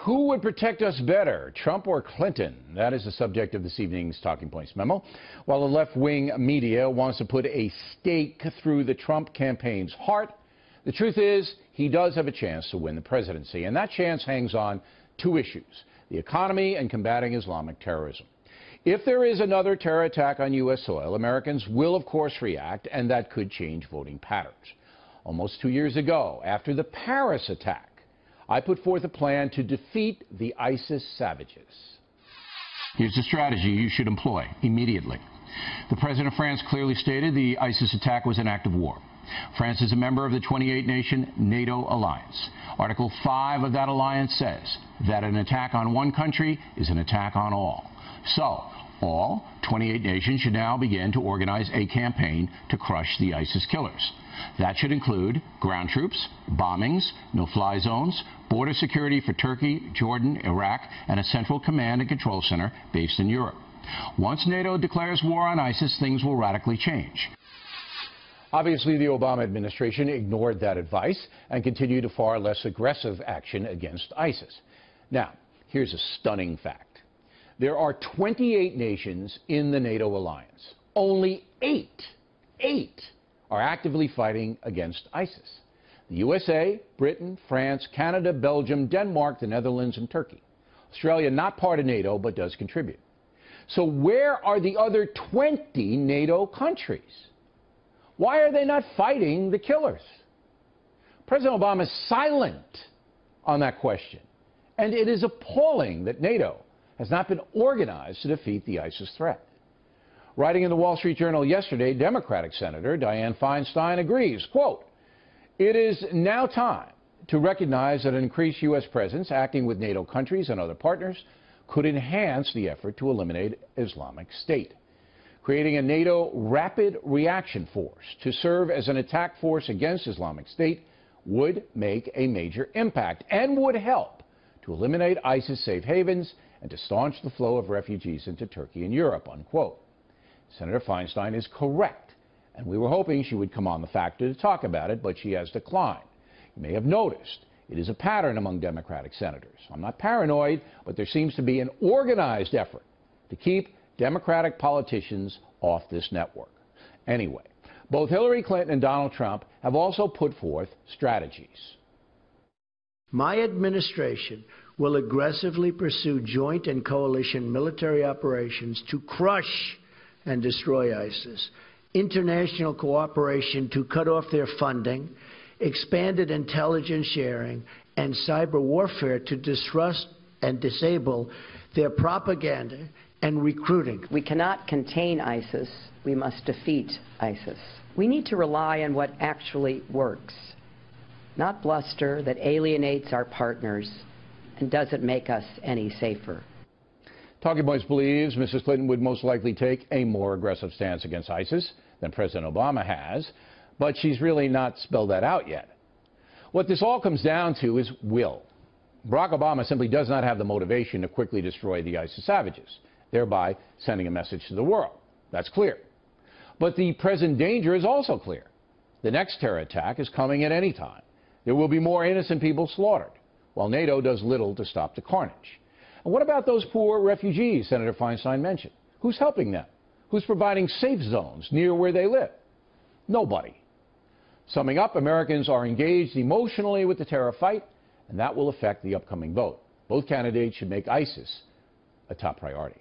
Who would protect us better, Trump or Clinton? That is the subject of this evening's Talking Points memo. While the left-wing media wants to put a stake through the Trump campaign's heart, the truth is he does have a chance to win the presidency, and that chance hangs on two issues: the economy and combating Islamic terrorism. If there is another terror attack on U.S. soil, Americans will, of course, react, and that could change voting patterns. Almost 2 years ago, after the Paris attack, I put forth a plan to defeat the ISIS savages. Here's the strategy you should employ immediately. The President of France clearly stated the ISIS attack was an act of war. France is a member of the 28-nation NATO alliance. Article 5 of that alliance says that an attack on one country is an attack on all. So, all 28 nations should now begin to organize a campaign to crush the ISIS killers. That should include ground troops, bombings, no-fly zones, border security for Turkey, Jordan, Iraq, and a central command and control center based in Europe. Once NATO declares war on ISIS, things will radically change. Obviously, the Obama administration ignored that advice and continued a far less aggressive action against ISIS. Now, here's a stunning fact. There are 28 nations in the NATO alliance. Only eight are actively fighting against ISIS: the USA, Britain, France, Canada, Belgium, Denmark, the Netherlands, and Turkey. Australia, not part of NATO, but does contribute. So where are the other 20 NATO countries? Why are they not fighting the killers? President Obama is silent on that question, and it is appalling that NATO has not been organized to defeat the ISIS threat. Writing in the Wall Street Journal yesterday, Democratic Senator Dianne Feinstein agrees, quote, "It is now time to recognize that an increased U.S. presence acting with NATO countries and other partners could enhance the effort to eliminate Islamic State. Creating a NATO rapid reaction force to serve as an attack force against Islamic State would make a major impact and would help to eliminate ISIS safe havens and to staunch the flow of refugees into Turkey and Europe," unquote. Senator Feinstein is correct, and we were hoping she would come on the factor to talk about it, but she has declined. You may have noticed it is a pattern among Democratic senators. I'm not paranoid, but there seems to be an organized effort to keep Democratic politicians off this network. Anyway, both Hillary Clinton and Donald Trump have also put forth strategies. My administration will aggressively pursue joint and coalition military operations to crush and destroy ISIS, international cooperation to cut off their funding, expanded intelligence sharing, and cyber warfare to disrupt and disable their propaganda and recruiting. We cannot contain ISIS. We must defeat ISIS. We need to rely on what actually works, not bluster that alienates our partners and doesn't make us any safer. Talking Points believes Mrs. Clinton would most likely take a more aggressive stance against ISIS than President Obama has, but she's really not spelled that out yet. What this all comes down to is will. Barack Obama simply does not have the motivation to quickly destroy the ISIS savages, thereby sending a message to the world. That's clear. But the present danger is also clear. The next terror attack is coming at any time. There will be more innocent people slaughtered, while NATO does little to stop the carnage. And what about those poor refugees Senator Feinstein mentioned? Who's helping them? Who's providing safe zones near where they live? Nobody. Summing up, Americans are engaged emotionally with the terror fight, and that will affect the upcoming vote. Both candidates should make ISIS a top priority.